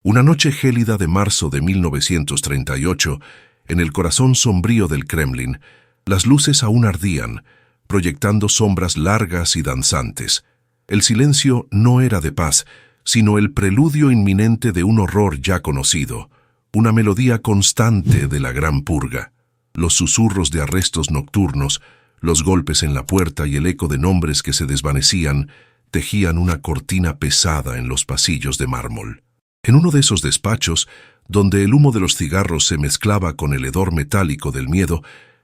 Una noche gélida de marzo de 1938, en el corazón sombrío del Kremlin, las luces aún ardían, proyectando sombras largas y danzantes. El silencio no era de paz, sino el preludio inminente de un horror ya conocido, una melodía constante de la Gran Purga. Los susurros de arrestos nocturnos, los golpes en la puerta y el eco de nombres que se desvanecían, tejían una cortina pesada en los pasillos de mármol. En uno de esos despachos, donde el humo de los cigarros se mezclaba con el hedor metálico del miedo,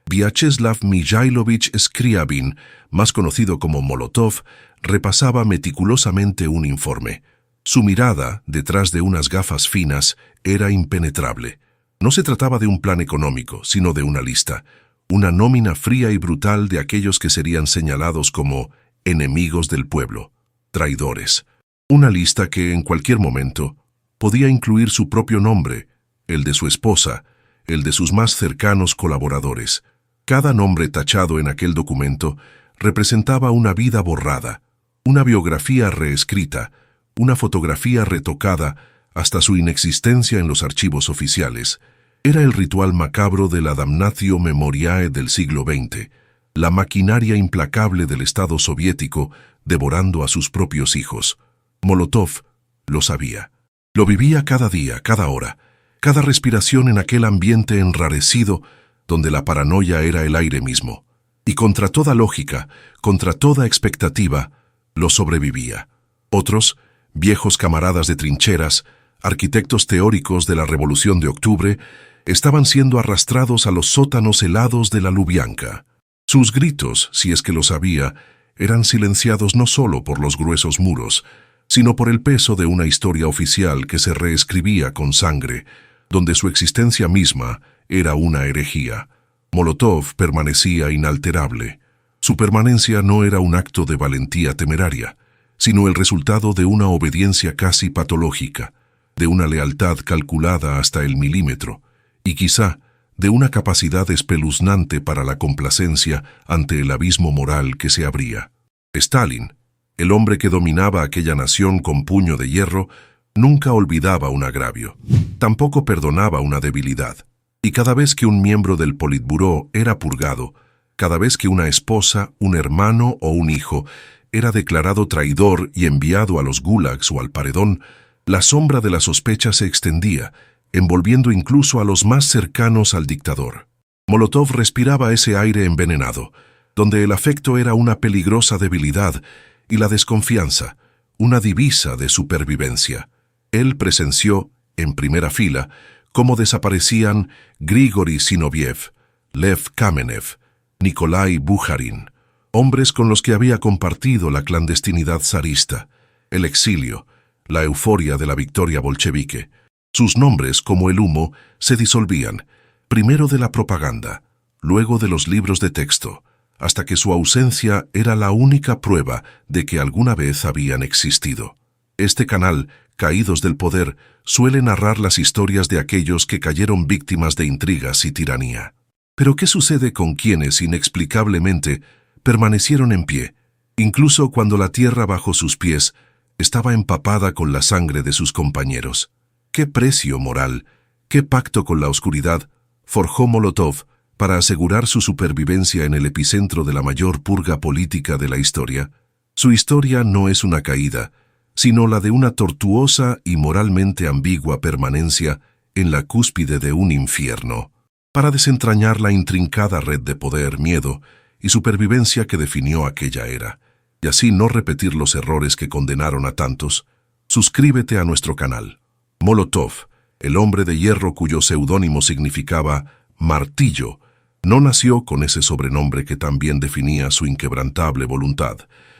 Vyacheslav Mikhailovich Scriabin, más conocido como Molotov, repasaba meticulosamente un informe. Su mirada, detrás de unas gafas finas, era impenetrable. No se trataba de un plan económico, sino de una lista, una nómina fría y brutal de aquellos que serían señalados como enemigos del pueblo, traidores. Una lista que, en cualquier momento, podía incluir su propio nombre, el de su esposa, el de sus más cercanos colaboradores. Cada nombre tachado en aquel documento representaba una vida borrada, una biografía reescrita, una fotografía retocada hasta su inexistencia en los archivos oficiales. Era el ritual macabro de la damnatio memoriae del siglo XX, la maquinaria implacable del Estado soviético devorando a sus propios hijos. Molotov lo sabía. Lo vivía cada día, cada hora, cada respiración en aquel ambiente enrarecido donde la paranoia era el aire mismo. Y contra toda lógica, contra toda expectativa, lo sobrevivía. Otros, viejos camaradas de trincheras, arquitectos teóricos de la Revolución de Octubre, estaban siendo arrastrados a los sótanos helados de la Lubianka. Sus gritos, si es que los había, eran silenciados no solo por los gruesos muros, sino por el peso de una historia oficial que se reescribía con sangre, donde su existencia misma era una herejía. Molotov permanecía inalterable. Su permanencia no era un acto de valentía temeraria, sino el resultado de una obediencia casi patológica, de una lealtad calculada hasta el milímetro, y quizá de una capacidad espeluznante para la complacencia ante el abismo moral que se abría. Stalin, el hombre que dominaba aquella nación con puño de hierro, nunca olvidaba un agravio, tampoco perdonaba una debilidad. Y cada vez que un miembro del Politburó era purgado, cada vez que una esposa, un hermano o un hijo era declarado traidor y enviado a los gulags o al paredón, la sombra de la sospecha se extendía, envolviendo incluso a los más cercanos al dictador. Molotov respiraba ese aire envenenado, donde el afecto era una peligrosa debilidad y la desconfianza, una divisa de supervivencia. Él presenció, en primera fila, cómo desaparecían Grigori Zinoviev, Lev Kamenev, Nikolai Bukharin, hombres con los que había compartido la clandestinidad zarista, el exilio, la euforia de la victoria bolchevique. Sus nombres, como el humo, se disolvían, primero de la propaganda, luego de los libros de texto, hasta que su ausencia era la única prueba de que alguna vez habían existido. Este canal, Caídos del Poder, suele narrar las historias de aquellos que cayeron víctimas de intrigas y tiranía. Pero ¿qué sucede con quienes, inexplicablemente, permanecieron en pie, incluso cuando la tierra bajo sus pies estaba empapada con la sangre de sus compañeros? ¿Qué precio moral, qué pacto con la oscuridad forjó Molotov para asegurar su supervivencia en el epicentro de la mayor purga política de la historia? Su historia no es una caída, sino la de una tortuosa y moralmente ambigua permanencia en la cúspide de un infierno. Para desentrañar la intrincada red de poder, miedo y supervivencia que definió aquella era, y así no repetir los errores que condenaron a tantos, suscríbete a nuestro canal. Molotov, el hombre de hierro cuyo seudónimo significaba martillo, no nació con ese sobrenombre que también definía su inquebrantable voluntad.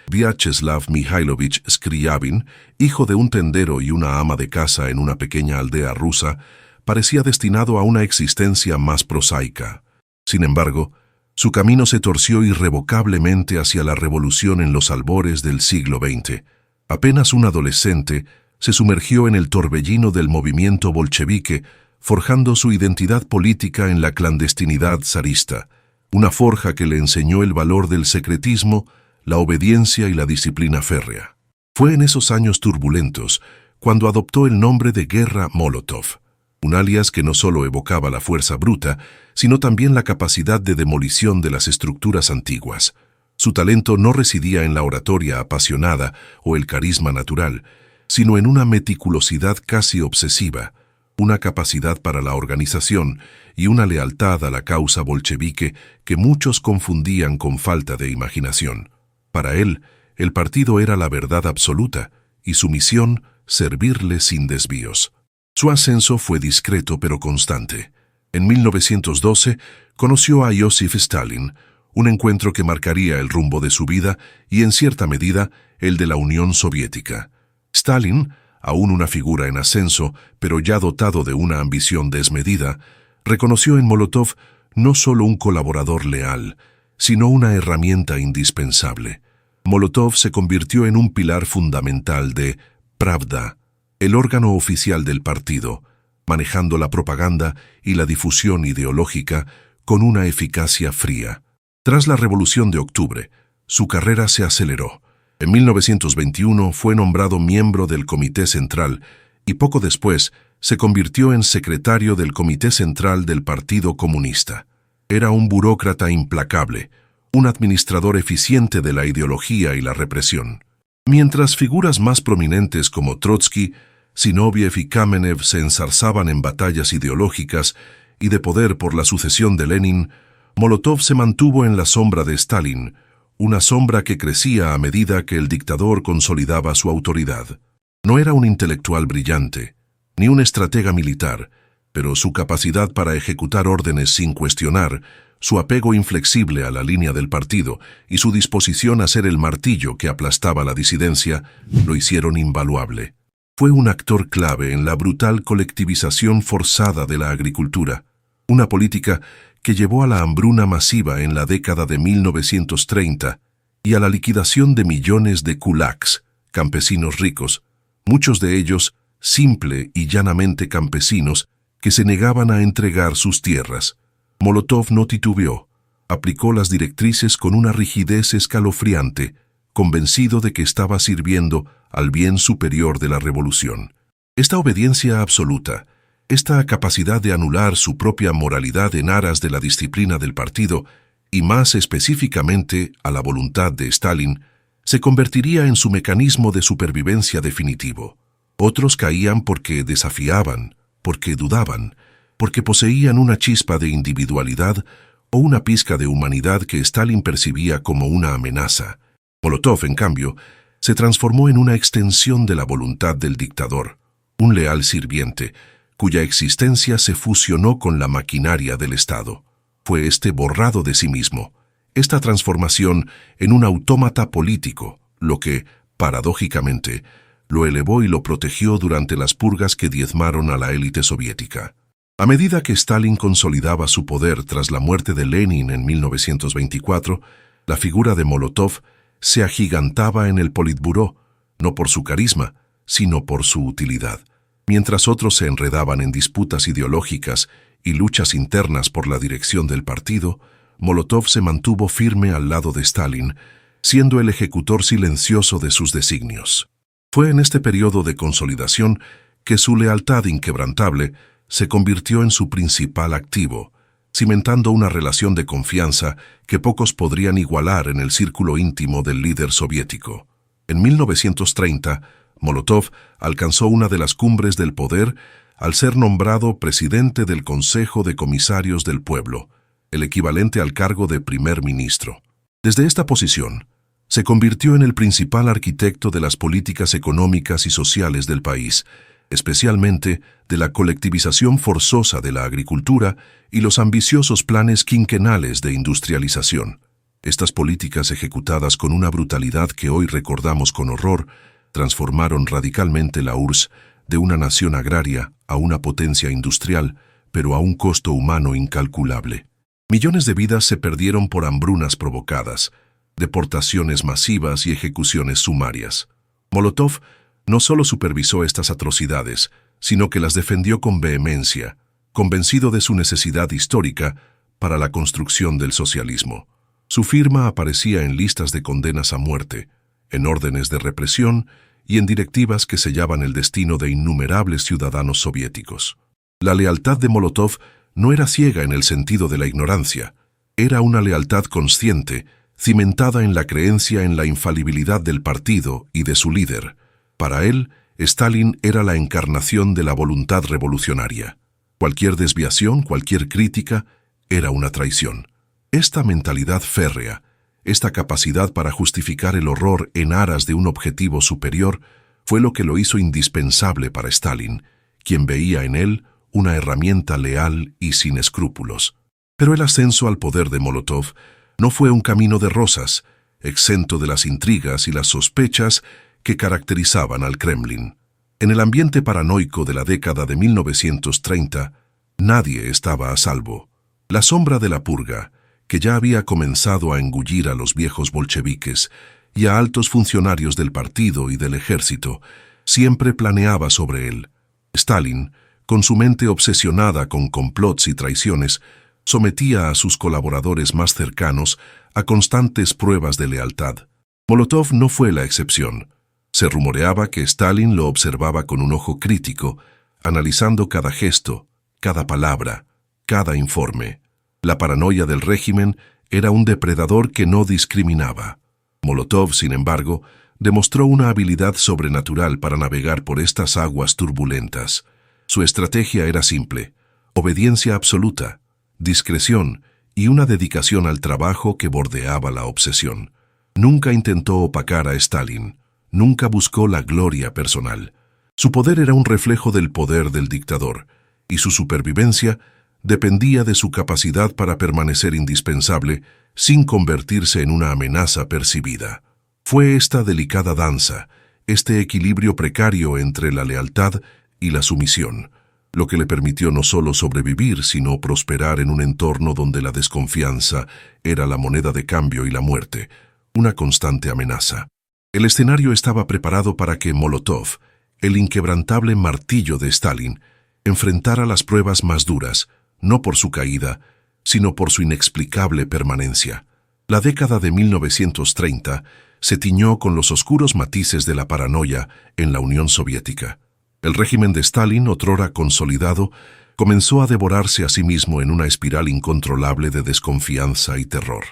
Vyacheslav Mikhailovich Scriabin, hijo de un tendero y una ama de casa en una pequeña aldea rusa, parecía destinado a una existencia más prosaica. Sin embargo, su camino se torció irrevocablemente hacia la revolución en los albores del siglo XX. Apenas un adolescente, se sumergió en el torbellino del movimiento bolchevique, forjando su identidad política en la clandestinidad zarista, una forja que le enseñó el valor del secretismo, la obediencia y la disciplina férrea. Fue en esos años turbulentos cuando adoptó el nombre de Guerra Molotov, un alias que no solo evocaba la fuerza bruta, sino también la capacidad de demolición de las estructuras antiguas. Su talento no residía en la oratoria apasionada o el carisma natural, sino en una meticulosidad casi obsesiva, una capacidad para la organización y una lealtad a la causa bolchevique que muchos confundían con falta de imaginación. Para él, el partido era la verdad absoluta y su misión, servirle sin desvíos. Su ascenso fue discreto pero constante. En 1912 conoció a Joseph Stalin, un encuentro que marcaría el rumbo de su vida y, en cierta medida, el de la Unión Soviética. Stalin, aún una figura en ascenso, pero ya dotado de una ambición desmedida, reconoció en Molotov no solo un colaborador leal, sino una herramienta indispensable. Molotov se convirtió en un pilar fundamental de Pravda, el órgano oficial del partido, manejando la propaganda y la difusión ideológica con una eficacia fría. Tras la Revolución de Octubre, su carrera se aceleró. En 1921 fue nombrado miembro del Comité Central y poco después se convirtió en secretario del Comité Central del Partido Comunista. Era un burócrata implacable, un administrador eficiente de la ideología y la represión. Mientras figuras más prominentes como Trotsky, Zinoviev y Kamenev se enzarzaban en batallas ideológicas y de poder por la sucesión de Lenin, Molotov se mantuvo en la sombra de Stalin, una sombra que crecía a medida que el dictador consolidaba su autoridad. No era un intelectual brillante, ni un estratega militar, pero su capacidad para ejecutar órdenes sin cuestionar, su apego inflexible a la línea del partido y su disposición a ser el martillo que aplastaba la disidencia lo hicieron invaluable. Fue un actor clave en la brutal colectivización forzada de la agricultura, una política que llevó a la hambruna masiva en la década de 1930 y a la liquidación de millones de kulaks, campesinos ricos, muchos de ellos simple y llanamente campesinos que se negaban a entregar sus tierras. Molotov no titubeó, aplicó las directrices con una rigidez escalofriante, convencido de que estaba sirviendo al bien superior de la revolución. Esta obediencia absoluta, esta capacidad de anular su propia moralidad en aras de la disciplina del partido, y más específicamente a la voluntad de Stalin, se convertiría en su mecanismo de supervivencia definitivo. Otros caían porque desafiaban, porque dudaban, porque poseían una chispa de individualidad o una pizca de humanidad que Stalin percibía como una amenaza. Molotov, en cambio, se transformó en una extensión de la voluntad del dictador, un leal sirviente, cuya existencia se fusionó con la maquinaria del Estado. Fue este borrado de sí mismo, esta transformación en un autómata político, lo que, paradójicamente, lo elevó y lo protegió durante las purgas que diezmaron a la élite soviética. A medida que Stalin consolidaba su poder tras la muerte de Lenin en 1924, la figura de Molotov se agigantaba en el Politburó, no por su carisma, sino por su utilidad. Mientras otros se enredaban en disputas ideológicas y luchas internas por la dirección del partido, Molotov se mantuvo firme al lado de Stalin, siendo el ejecutor silencioso de sus designios. Fue en este periodo de consolidación que su lealtad inquebrantable se convirtió en su principal activo, cimentando una relación de confianza que pocos podrían igualar en el círculo íntimo del líder soviético. En 1930, Molotov alcanzó una de las cumbres del poder al ser nombrado presidente del Consejo de Comisarios del Pueblo, el equivalente al cargo de primer ministro. Desde esta posición, se convirtió en el principal arquitecto de las políticas económicas y sociales del país, especialmente de la colectivización forzosa de la agricultura y los ambiciosos planes quinquenales de industrialización. Estas políticas, ejecutadas con una brutalidad que hoy recordamos con horror, transformaron radicalmente la URSS de una nación agraria a una potencia industrial, pero a un costo humano incalculable. Millones de vidas se perdieron por hambrunas provocadas, deportaciones masivas y ejecuciones sumarias. Molotov no solo supervisó estas atrocidades, sino que las defendió con vehemencia, convencido de su necesidad histórica para la construcción del socialismo. Su firma aparecía en listas de condenas a muerte, en órdenes de represión y en directivas que sellaban el destino de innumerables ciudadanos soviéticos. La lealtad de Molotov no era ciega en el sentido de la ignorancia, era una lealtad consciente, cimentada en la creencia en la infalibilidad del partido y de su líder. Para él, Stalin era la encarnación de la voluntad revolucionaria. Cualquier desviación, cualquier crítica, era una traición. Esta mentalidad férrea, esta capacidad para justificar el horror en aras de un objetivo superior, fue lo que lo hizo indispensable para Stalin, quien veía en él una herramienta leal y sin escrúpulos. Pero el ascenso al poder de Molotov no fue un camino de rosas, exento de las intrigas y las sospechas que caracterizaban al Kremlin. En el ambiente paranoico de la década de 1930, nadie estaba a salvo. La sombra de la purga, que ya había comenzado a engullir a los viejos bolcheviques y a altos funcionarios del partido y del ejército, siempre planeaba sobre él. Stalin, con su mente obsesionada con complots y traiciones, sometía a sus colaboradores más cercanos a constantes pruebas de lealtad. Molotov no fue la excepción. Se rumoreaba que Stalin lo observaba con un ojo crítico, analizando cada gesto, cada palabra, cada informe. La paranoia del régimen era un depredador que no discriminaba. Molotov, sin embargo, demostró una habilidad sobrenatural para navegar por estas aguas turbulentas. Su estrategia era simple: obediencia absoluta, discreción y una dedicación al trabajo que bordeaba la obsesión. Nunca intentó opacar a Stalin, nunca buscó la gloria personal. Su poder era un reflejo del poder del dictador, y su supervivencia dependía de su capacidad para permanecer indispensable sin convertirse en una amenaza percibida. Fue esta delicada danza, este equilibrio precario entre la lealtad y la sumisión, lo que le permitió no solo sobrevivir, sino prosperar en un entorno donde la desconfianza era la moneda de cambio y la muerte, una constante amenaza. El escenario estaba preparado para que Molotov, el inquebrantable martillo de Stalin, enfrentara las pruebas más duras, no por su caída, sino por su inexplicable permanencia. La década de 1930 se tiñó con los oscuros matices de la paranoia en la Unión Soviética. El régimen de Stalin, otrora consolidado, comenzó a devorarse a sí mismo en una espiral incontrolable de desconfianza y terror.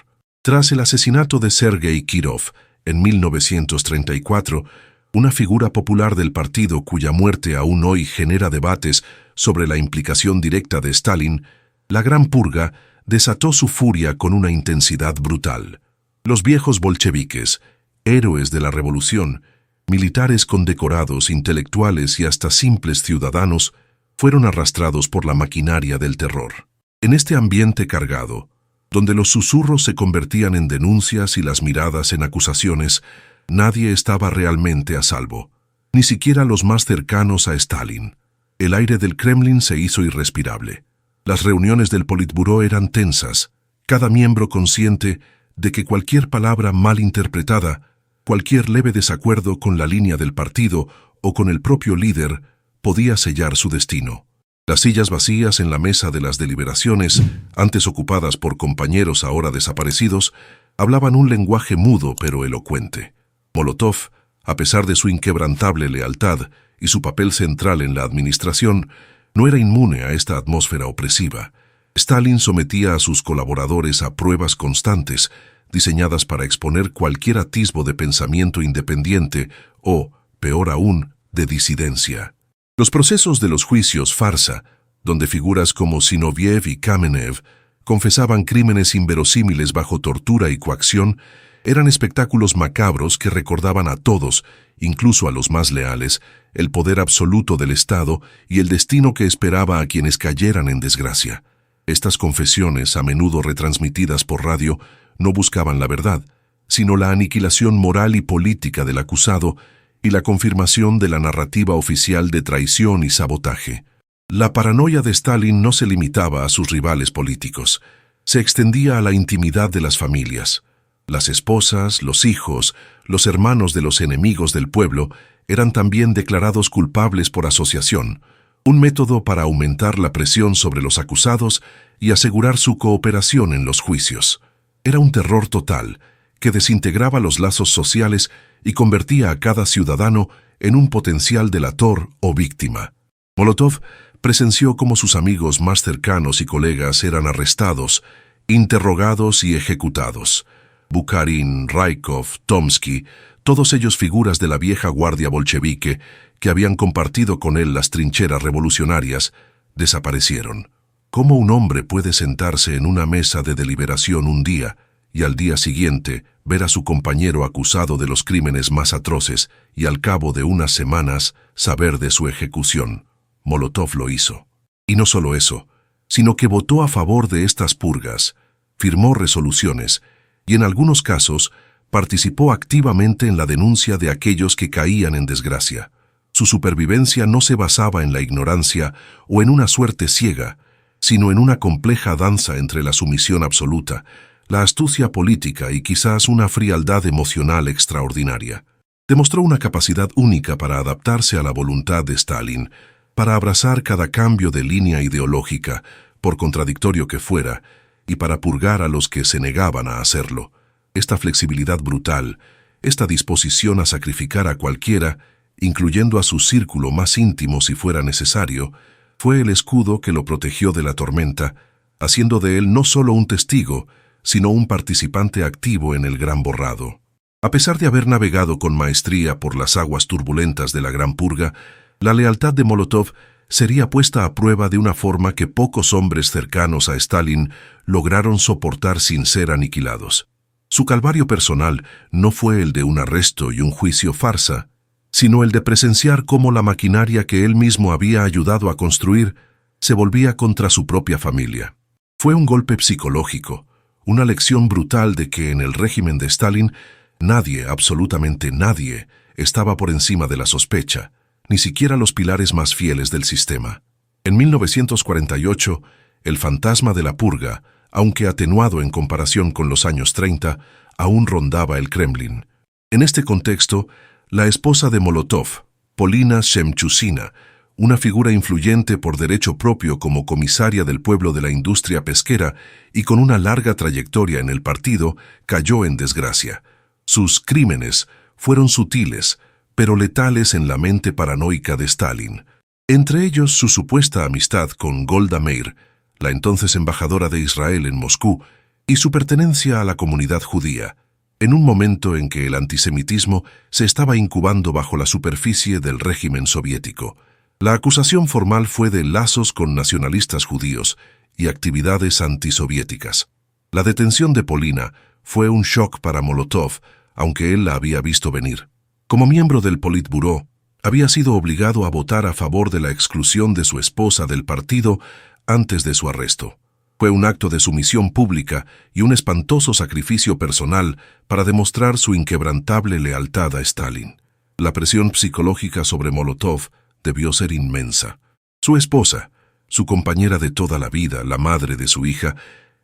Tras el asesinato de Sergei Kirov en 1934, una figura popular del partido cuya muerte aún hoy genera debates sobre la implicación directa de Stalin, la Gran Purga desató su furia con una intensidad brutal. Los viejos bolcheviques, héroes de la revolución, militares condecorados, intelectuales y hasta simples ciudadanos, fueron arrastrados por la maquinaria del terror. En este ambiente cargado, donde los susurros se convertían en denuncias y las miradas en acusaciones, nadie estaba realmente a salvo, ni siquiera los más cercanos a Stalin. El aire del Kremlin se hizo irrespirable. Las reuniones del Politburó eran tensas, cada miembro consciente de que cualquier palabra mal interpretada, cualquier leve desacuerdo con la línea del partido o con el propio líder, podía sellar su destino. Las sillas vacías en la mesa de las deliberaciones, antes ocupadas por compañeros ahora desaparecidos, hablaban un lenguaje mudo pero elocuente. Molotov, a pesar de su inquebrantable lealtad y su papel central en la administración, no era inmune a esta atmósfera opresiva. Stalin sometía a sus colaboradores a pruebas constantes, diseñadas para exponer cualquier atisbo de pensamiento independiente o, peor aún, de disidencia. Los procesos de los juicios farsa, donde figuras como Zinoviev y Kamenev confesaban crímenes inverosímiles bajo tortura y coacción, eran espectáculos macabros que recordaban a todos, incluso a los más leales, el poder absoluto del Estado y el destino que esperaba a quienes cayeran en desgracia. Estas confesiones, a menudo retransmitidas por radio, no buscaban la verdad, sino la aniquilación moral y política del acusado y la confirmación de la narrativa oficial de traición y sabotaje. La paranoia de Stalin no se limitaba a sus rivales políticos, se extendía a la intimidad de las familias. Las esposas, los hijos, los hermanos de los enemigos del pueblo eran también declarados culpables por asociación, un método para aumentar la presión sobre los acusados y asegurar su cooperación en los juicios. Era un terror total que desintegraba los lazos sociales y convertía a cada ciudadano en un potencial delator o víctima. Molotov presenció cómo sus amigos más cercanos y colegas eran arrestados, interrogados y ejecutados. Bukharin, Raikov, Tomsky, todos ellos figuras de la vieja guardia bolchevique que habían compartido con él las trincheras revolucionarias, desaparecieron. ¿Cómo un hombre puede sentarse en una mesa de deliberación un día y al día siguiente ver a su compañero acusado de los crímenes más atroces y al cabo de unas semanas saber de su ejecución? Molotov lo hizo. Y no solo eso, sino que votó a favor de estas purgas, firmó resoluciones y en algunos casos participó activamente en la denuncia de aquellos que caían en desgracia. Su supervivencia no se basaba en la ignorancia o en una suerte ciega, sino en una compleja danza entre la sumisión absoluta, la astucia política y quizás una frialdad emocional extraordinaria. Demostró una capacidad única para adaptarse a la voluntad de Stalin, para abrazar cada cambio de línea ideológica, por contradictorio que fuera, y para purgar a los que se negaban a hacerlo. Esta flexibilidad brutal, esta disposición a sacrificar a cualquiera, incluyendo a su círculo más íntimo si fuera necesario, fue el escudo que lo protegió de la tormenta, haciendo de él no solo un testigo, sino un participante activo en el gran borrado. A pesar de haber navegado con maestría por las aguas turbulentas de la Gran Purga, la lealtad de Molotov sería puesta a prueba de una forma que pocos hombres cercanos a Stalin lograron soportar sin ser aniquilados. Su calvario personal no fue el de un arresto y un juicio farsa, sino el de presenciar cómo la maquinaria que él mismo había ayudado a construir se volvía contra su propia familia. Fue un golpe psicológico, una lección brutal de que en el régimen de Stalin nadie, absolutamente nadie, estaba por encima de la sospecha, ni siquiera los pilares más fieles del sistema. En 1948, el fantasma de la purga, aunque atenuado en comparación con los años 30, aún rondaba el Kremlin. En este contexto, la esposa de Molotov, Polina Shemchusina, una figura influyente por derecho propio como comisaria del pueblo de la industria pesquera y con una larga trayectoria en el partido, cayó en desgracia. Sus crímenes fueron sutiles, pero letales en la mente paranoica de Stalin. Entre ellos su supuesta amistad con Golda Meir, la entonces embajadora de Israel en Moscú, y su pertenencia a la comunidad judía, en un momento en que el antisemitismo se estaba incubando bajo la superficie del régimen soviético. La acusación formal fue de lazos con nacionalistas judíos y actividades antisoviéticas. La detención de Polina fue un shock para Molotov, aunque él la había visto venir. Como miembro del Politburó, había sido obligado a votar a favor de la exclusión de su esposa del partido antes de su arresto. Fue un acto de sumisión pública y un espantoso sacrificio personal para demostrar su inquebrantable lealtad a Stalin. La presión psicológica sobre Molotov debió ser inmensa. Su esposa, su compañera de toda la vida, la madre de su hija,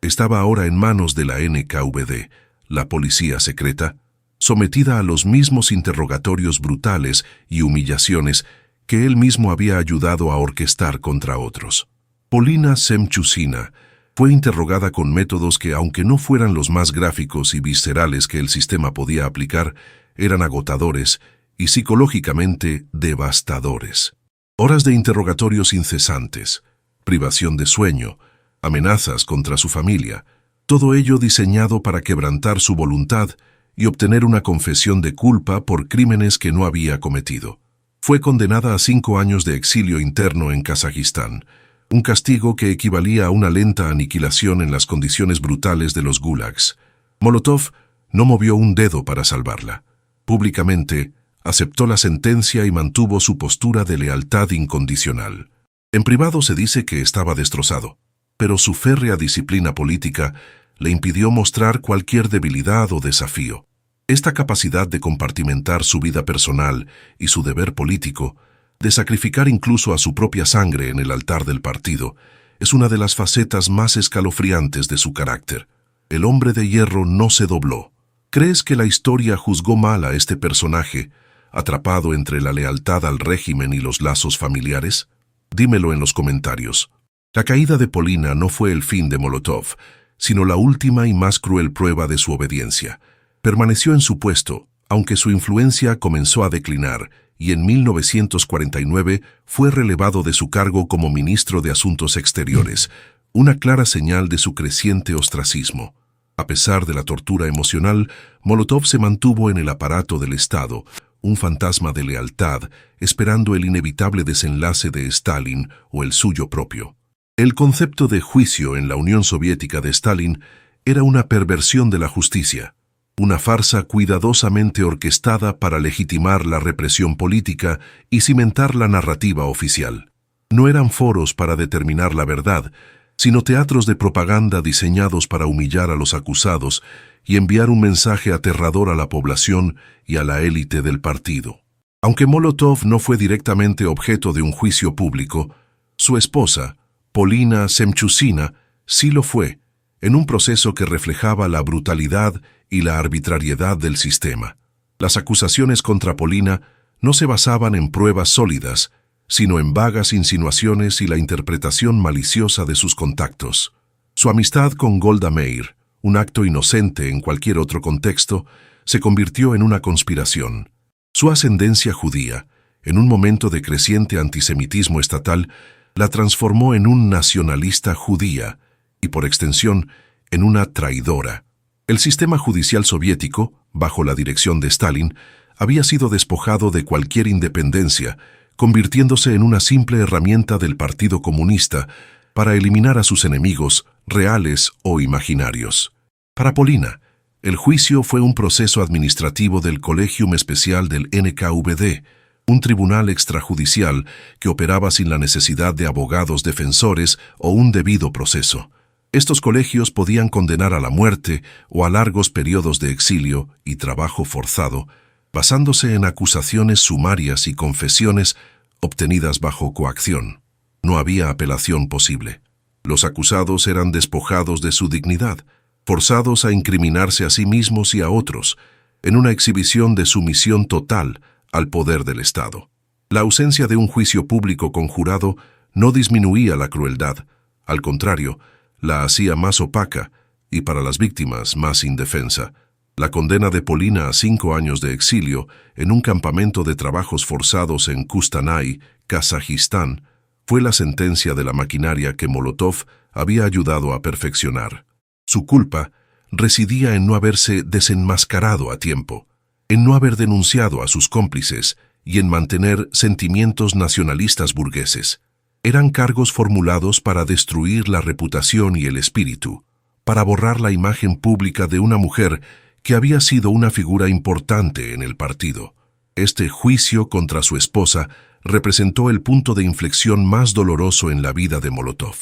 estaba ahora en manos de la NKVD, la policía secreta, sometida a los mismos interrogatorios brutales y humillaciones que él mismo había ayudado a orquestar contra otros. Polina Shemchusina fue interrogada con métodos que, aunque no fueran los más gráficos y viscerales que el sistema podía aplicar, eran agotadores y psicológicamente devastadores. Horas de interrogatorios incesantes, privación de sueño, amenazas contra su familia, todo ello diseñado para quebrantar su voluntad y obtener una confesión de culpa por crímenes que no había cometido. Fue condenada a 5 años de exilio interno en Kazajistán, un castigo que equivalía a una lenta aniquilación en las condiciones brutales de los gulags. Molotov no movió un dedo para salvarla. Públicamente, aceptó la sentencia y mantuvo su postura de lealtad incondicional. En privado se dice que estaba destrozado, pero su férrea disciplina política le impidió mostrar cualquier debilidad o desafío. Esta capacidad de compartimentar su vida personal y su deber político, de sacrificar incluso a su propia sangre en el altar del partido, es una de las facetas más escalofriantes de su carácter. El hombre de hierro no se dobló. ¿Crees que la historia juzgó mal a este personaje, atrapado entre la lealtad al régimen y los lazos familiares? Dímelo en los comentarios. La caída de Polina no fue el fin de Molotov, sino la última y más cruel prueba de su obediencia. Permaneció en su puesto, aunque su influencia comenzó a declinar, y en 1949 fue relevado de su cargo como ministro de Asuntos Exteriores, una clara señal de su creciente ostracismo. A pesar de la tortura emocional, Molotov se mantuvo en el aparato del Estado, un fantasma de lealtad, esperando el inevitable desenlace de Stalin o el suyo propio. El concepto de juicio en la Unión Soviética de Stalin era una perversión de la justicia, una farsa cuidadosamente orquestada para legitimar la represión política y cimentar la narrativa oficial. No eran foros para determinar la verdad, sino teatros de propaganda diseñados para humillar a los acusados y enviar un mensaje aterrador a la población y a la élite del partido. Aunque Molotov no fue directamente objeto de un juicio público, su esposa, Polina Semchusina, sí lo fue, en un proceso que reflejaba la brutalidad y la arbitrariedad del sistema. Las acusaciones contra Polina no se basaban en pruebas sólidas, sino en vagas insinuaciones y la interpretación maliciosa de sus contactos. Su amistad con Golda Meir, un acto inocente en cualquier otro contexto, se convirtió en una conspiración. Su ascendencia judía, en un momento de creciente antisemitismo estatal, la transformó en un nacionalista judía y, por extensión, en una traidora. El sistema judicial soviético, bajo la dirección de Stalin, había sido despojado de cualquier independencia, convirtiéndose en una simple herramienta del Partido Comunista para eliminar a sus enemigos, reales o imaginarios. Para Polina, el juicio fue un proceso administrativo del Colegium Especial del NKVD, un tribunal extrajudicial que operaba sin la necesidad de abogados defensores o un debido proceso. Estos colegios podían condenar a la muerte o a largos periodos de exilio y trabajo forzado, basándose en acusaciones sumarias y confesiones obtenidas bajo coacción. No había apelación posible. Los acusados eran despojados de su dignidad, forzados a incriminarse a sí mismos y a otros, en una exhibición de sumisión total al poder del Estado. La ausencia de un juicio público conjurado no disminuía la crueldad, al contrario, la hacía más opaca y para las víctimas más indefensa. La condena de Polina a 5 años de exilio en un campamento de trabajos forzados en Kustanay, Kazajistán, fue la sentencia de la maquinaria que Molotov había ayudado a perfeccionar. Su culpa residía en no haberse desenmascarado a tiempo, en no haber denunciado a sus cómplices y en mantener sentimientos nacionalistas burgueses. Eran cargos formulados para destruir la reputación y el espíritu, para borrar la imagen pública de una mujer que había sido una figura importante en el partido. Este juicio contra su esposa representó el punto de inflexión más doloroso en la vida de Molotov.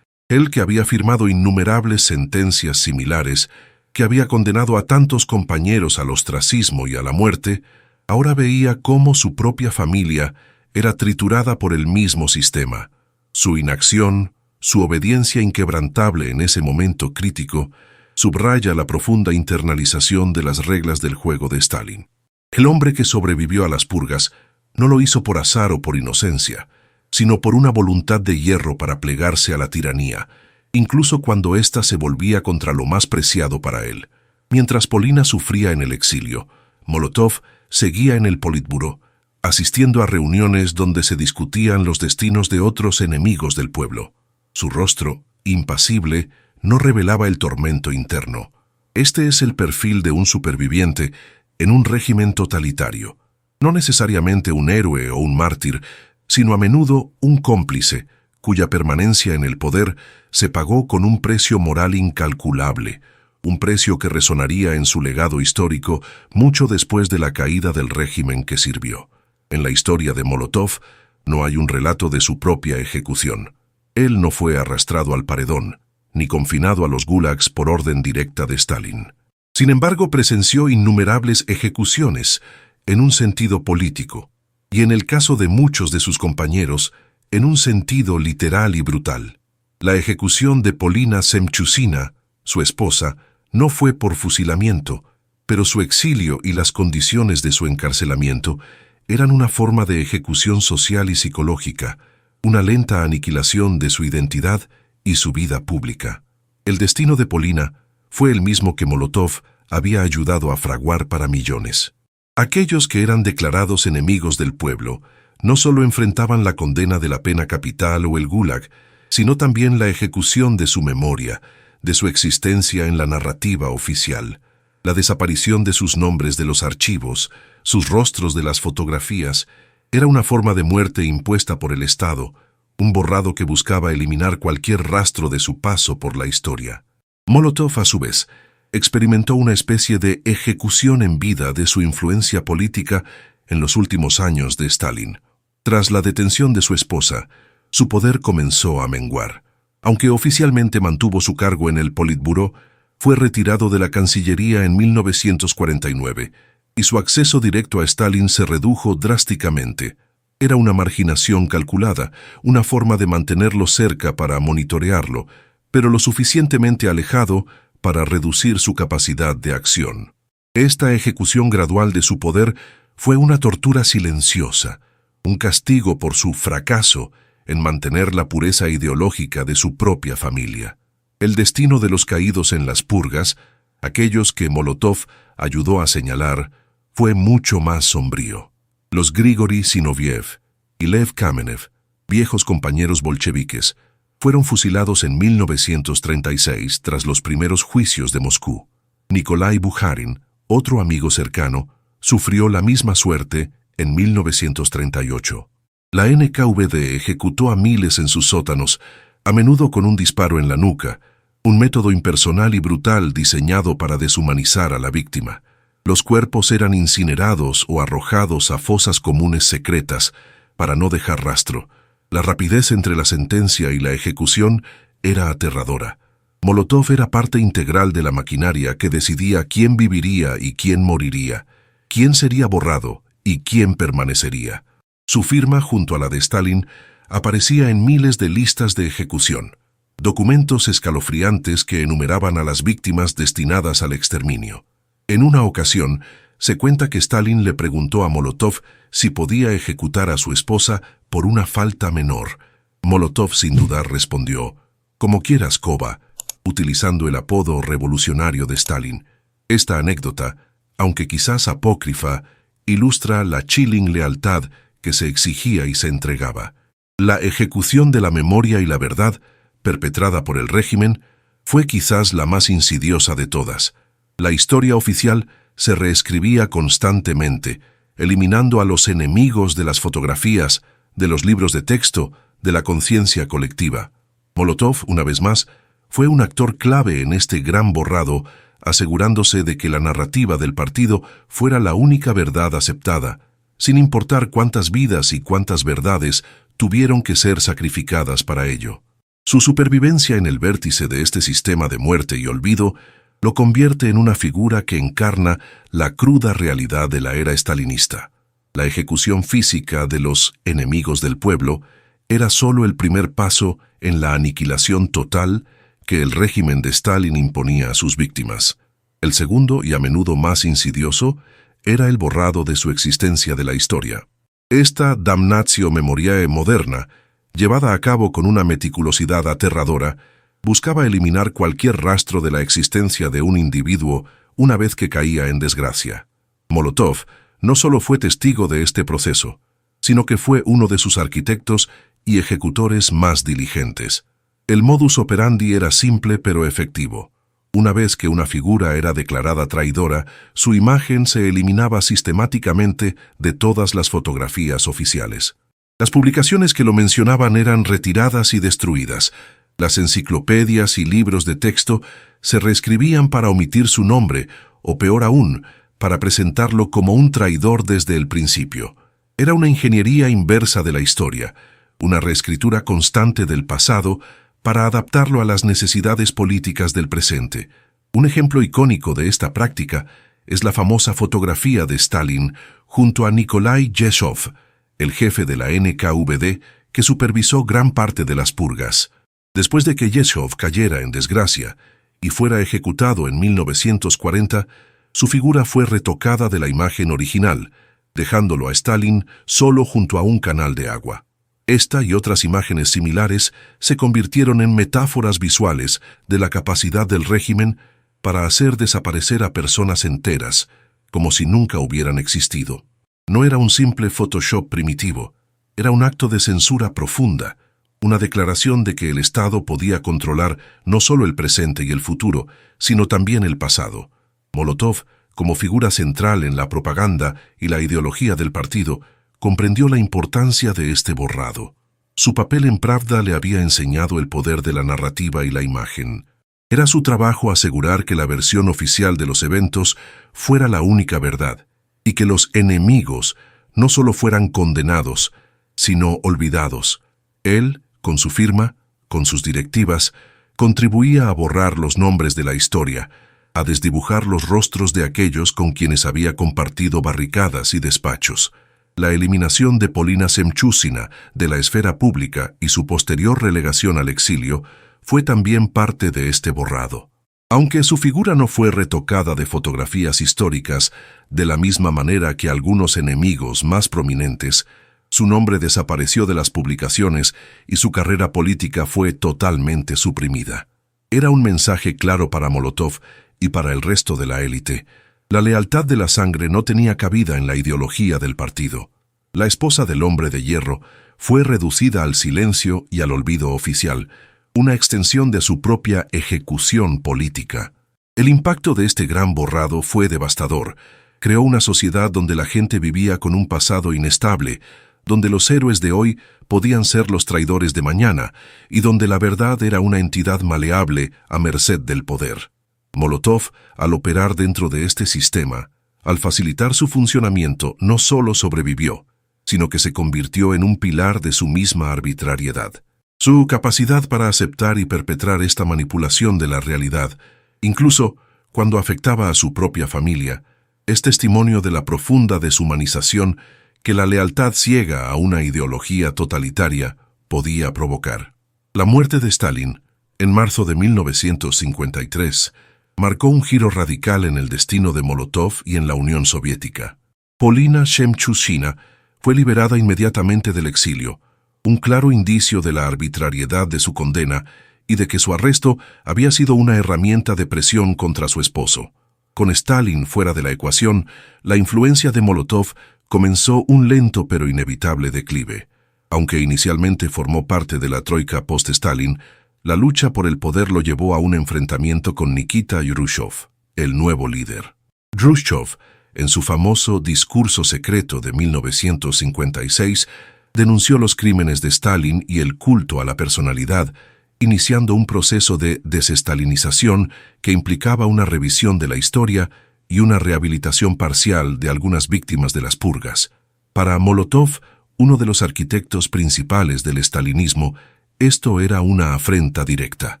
Él, que había firmado innumerables sentencias similares, que había condenado a tantos compañeros al ostracismo y a la muerte, ahora veía cómo su propia familia era triturada por el mismo sistema. Su inacción, su obediencia inquebrantable en ese momento crítico, subraya la profunda internalización de las reglas del juego de Stalin. El hombre que sobrevivió a las purgas no lo hizo por azar o por inocencia, sino por una voluntad de hierro para plegarse a la tiranía, incluso cuando ésta se volvía contra lo más preciado para él. Mientras Polina sufría en el exilio, Molotov seguía en el Politburó, asistiendo a reuniones donde se discutían los destinos de otros enemigos del pueblo. Su rostro, impasible, no revelaba el tormento interno. Este es el perfil de un superviviente en un régimen totalitario. No necesariamente un héroe o un mártir, sino a menudo un cómplice, cuya permanencia en el poder se pagó con un precio moral incalculable, un precio que resonaría en su legado histórico mucho después de la caída del régimen que sirvió. En la historia de Molotov no hay un relato de su propia ejecución. Él no fue arrastrado al paredón, ni confinado a los gulags por orden directa de Stalin. Sin embargo, presenció innumerables ejecuciones, en un sentido político, y en el caso de muchos de sus compañeros, en un sentido literal y brutal. La ejecución de Polina Semchusina, su esposa, no fue por fusilamiento, pero su exilio y las condiciones de su encarcelamiento eran una forma de ejecución social y psicológica, una lenta aniquilación de su identidad y su vida pública. El destino de Polina fue el mismo que Molotov había ayudado a fraguar para millones. Aquellos que eran declarados enemigos del pueblo no solo enfrentaban la condena de la pena capital o el gulag, sino también la ejecución de su memoria, de su existencia en la narrativa oficial, la desaparición de sus nombres de los archivos, sus rostros de las fotografías. Era una forma de muerte impuesta por el Estado, un borrado que buscaba eliminar cualquier rastro de su paso por la historia. Molotov, a su vez, experimentó una especie de ejecución en vida de su influencia política en los últimos años de Stalin. Tras la detención de su esposa, su poder comenzó a menguar. Aunque oficialmente mantuvo su cargo en el Politburó, fue retirado de la Cancillería en 1949 y su acceso directo a Stalin se redujo drásticamente. Era una marginación calculada, una forma de mantenerlo cerca para monitorearlo, pero lo suficientemente alejado para reducir su capacidad de acción. Esta ejecución gradual de su poder fue una tortura silenciosa, un castigo por su fracaso en mantener la pureza ideológica de su propia familia. El destino de los caídos en las purgas, aquellos que Molotov ayudó a señalar, fue mucho más sombrío. Los Grigori Zinoviev y Lev Kamenev, viejos compañeros bolcheviques, fueron fusilados en 1936 tras los primeros juicios de Moscú. Nikolai Bukharin, otro amigo cercano, sufrió la misma suerte en 1938. La NKVD ejecutó a miles en sus sótanos, a menudo con un disparo en la nuca, un método impersonal y brutal diseñado para deshumanizar a la víctima. Los cuerpos eran incinerados o arrojados a fosas comunes secretas para no dejar rastro. La rapidez entre la sentencia y la ejecución era aterradora. Molotov era parte integral de la maquinaria que decidía quién viviría y quién moriría, quién sería borrado y quién permanecería. Su firma, junto a la de Stalin, aparecía en miles de listas de ejecución, documentos escalofriantes que enumeraban a las víctimas destinadas al exterminio. En una ocasión, se cuenta que Stalin le preguntó a Molotov si podía ejecutar a su esposa por una falta menor. Molotov sin dudar respondió, «Como quieras, Koba», utilizando el apodo revolucionario de Stalin. Esta anécdota, aunque quizás apócrifa, ilustra la chilling lealtad que se exigía y se entregaba. La ejecución de la memoria y la verdad, perpetrada por el régimen, fue quizás la más insidiosa de todas. La historia oficial se reescribía constantemente, eliminando a los enemigos de las fotografías, de los libros de texto, de la conciencia colectiva. Molotov, una vez más, fue un actor clave en este gran borrado, asegurándose de que la narrativa del partido fuera la única verdad aceptada, sin importar cuántas vidas y cuántas verdades tuvieron que ser sacrificadas para ello. Su supervivencia en el vértice de este sistema de muerte y olvido lo convierte en una figura que encarna la cruda realidad de la era stalinista. La ejecución física de los enemigos del pueblo era solo el primer paso en la aniquilación total que el régimen de Stalin imponía a sus víctimas. El segundo, y a menudo más insidioso, era el borrado de su existencia de la historia. Esta damnatio memoriae moderna, llevada a cabo con una meticulosidad aterradora, buscaba eliminar cualquier rastro de la existencia de un individuo una vez que caía en desgracia. Molotov no solo fue testigo de este proceso, sino que fue uno de sus arquitectos y ejecutores más diligentes. El modus operandi era simple pero efectivo. Una vez que una figura era declarada traidora, su imagen se eliminaba sistemáticamente de todas las fotografías oficiales. Las publicaciones que lo mencionaban eran retiradas y destruidas. Las enciclopedias y libros de texto se reescribían para omitir su nombre, o peor aún, para presentarlo como un traidor desde el principio. Era una ingeniería inversa de la historia, una reescritura constante del pasado para adaptarlo a las necesidades políticas del presente. Un ejemplo icónico de esta práctica es la famosa fotografía de Stalin junto a Nikolai Yeshov, el jefe de la NKVD que supervisó gran parte de las purgas. Después de que Yeshov cayera en desgracia y fuera ejecutado en 1940, su figura fue retocada de la imagen original, dejándolo a Stalin solo junto a un canal de agua. Esta y otras imágenes similares se convirtieron en metáforas visuales de la capacidad del régimen para hacer desaparecer a personas enteras, como si nunca hubieran existido. No era un simple Photoshop primitivo, era un acto de censura profunda, una declaración de que el Estado podía controlar no solo el presente y el futuro, sino también el pasado. Molotov, como figura central en la propaganda y la ideología del partido, comprendió la importancia de este borrado. Su papel en Pravda le había enseñado el poder de la narrativa y la imagen. Era su trabajo asegurar que la versión oficial de los eventos fuera la única verdad, y que los enemigos no solo fueran condenados, sino olvidados. Él, con su firma, con sus directivas, contribuía a borrar los nombres de la historia, a desdibujar los rostros de aquellos con quienes había compartido barricadas y despachos. La eliminación de Polina Semchusina de la esfera pública y su posterior relegación al exilio fue también parte de este borrado. Aunque su figura no fue retocada de fotografías históricas de la misma manera que algunos enemigos más prominentes, su nombre desapareció de las publicaciones y su carrera política fue totalmente suprimida. Era un mensaje claro para Molotov y para el resto de la élite. La lealtad de la sangre no tenía cabida en la ideología del partido. La esposa del hombre de hierro fue reducida al silencio y al olvido oficial, una extensión de su propia ejecución política. El impacto de este gran borrado fue devastador. Creó una sociedad donde la gente vivía con un pasado inestable, donde los héroes de hoy podían ser los traidores de mañana y donde la verdad era una entidad maleable a merced del poder. Molotov, al operar dentro de este sistema, al facilitar su funcionamiento, no solo sobrevivió, sino que se convirtió en un pilar de su misma arbitrariedad. Su capacidad para aceptar y perpetrar esta manipulación de la realidad, incluso cuando afectaba a su propia familia, es testimonio de la profunda deshumanización que la lealtad ciega a una ideología totalitaria podía provocar. La muerte de Stalin, en marzo de 1953, marcó un giro radical en el destino de Molotov y en la Unión Soviética. Polina Semchusina fue liberada inmediatamente del exilio, un claro indicio de la arbitrariedad de su condena y de que su arresto había sido una herramienta de presión contra su esposo. Con Stalin fuera de la ecuación, la influencia de Molotov comenzó un lento pero inevitable declive. Aunque inicialmente formó parte de la troika post-Stalin, la lucha por el poder lo llevó a un enfrentamiento con Nikita Khrushchev, el nuevo líder. Khrushchev, en su famoso discurso secreto de 1956, denunció los crímenes de Stalin y el culto a la personalidad, iniciando un proceso de desestalinización que implicaba una revisión de la historia y una rehabilitación parcial de algunas víctimas de las purgas. Para Molotov, uno de los arquitectos principales del estalinismo, esto era una afrenta directa.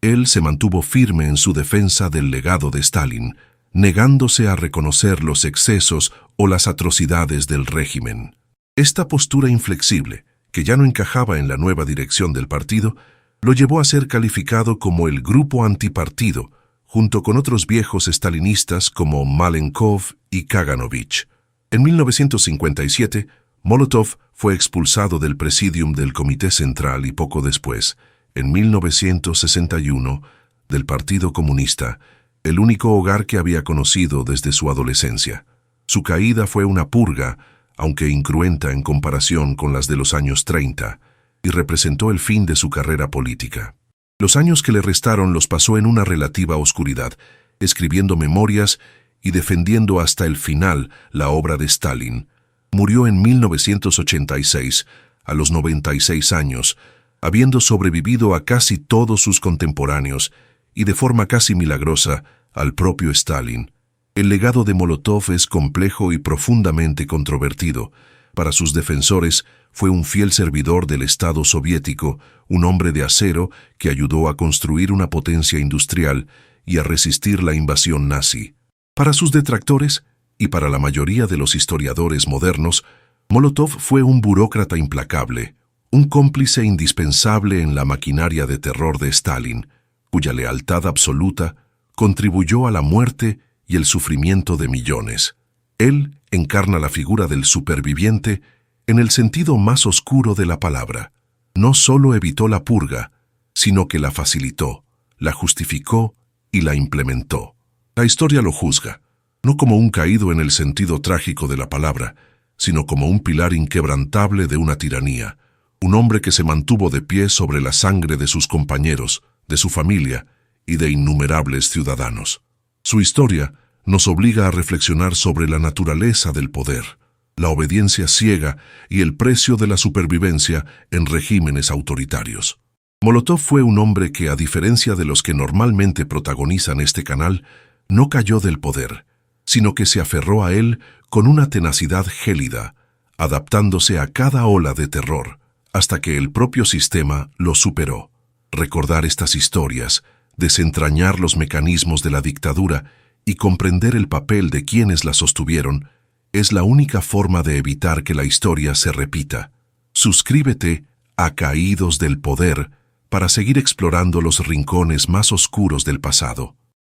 Él se mantuvo firme en su defensa del legado de Stalin, negándose a reconocer los excesos o las atrocidades del régimen. Esta postura inflexible, que ya no encajaba en la nueva dirección del partido, lo llevó a ser calificado como el grupo antipartido, junto con otros viejos estalinistas como Malenkov y Kaganovich. En 1957, Molotov fue expulsado del presidium del Comité Central y poco después, en 1961, del Partido Comunista, el único hogar que había conocido desde su adolescencia. Su caída fue una purga, aunque incruenta en comparación con las de los años 30, y representó el fin de su carrera política. Los años que le restaron los pasó en una relativa oscuridad, escribiendo memorias y defendiendo hasta el final la obra de Stalin. Murió en 1986, a los 96 años, habiendo sobrevivido a casi todos sus contemporáneos y de forma casi milagrosa al propio Stalin. El legado de Molotov es complejo y profundamente controvertido. Para sus defensores, fue un fiel servidor del Estado soviético, un hombre de acero que ayudó a construir una potencia industrial y a resistir la invasión nazi. Para sus detractores, y para la mayoría de los historiadores modernos, Molotov fue un burócrata implacable, un cómplice indispensable en la maquinaria de terror de Stalin, cuya lealtad absoluta contribuyó a la muerte y el sufrimiento de millones. Él encarna la figura del superviviente en el sentido más oscuro de la palabra. No solo evitó la purga, sino que la facilitó, la justificó y la implementó. La historia lo juzga. no como un caído en el sentido trágico de la palabra, sino como un pilar inquebrantable de una tiranía, un hombre que se mantuvo de pie sobre la sangre de sus compañeros, de su familia y de innumerables ciudadanos. Su historia nos obliga a reflexionar sobre la naturaleza del poder, la obediencia ciega y el precio de la supervivencia en regímenes autoritarios. Molotov fue un hombre que, a diferencia de los que normalmente protagonizan este canal, no cayó del poder, sino que se aferró a él con una tenacidad gélida, adaptándose a cada ola de terror, hasta que el propio sistema lo superó. Recordar estas historias, desentrañar los mecanismos de la dictadura y comprender el papel de quienes la sostuvieron, es la única forma de evitar que la historia se repita. Suscríbete a Caídos del Poder para seguir explorando los rincones más oscuros del pasado.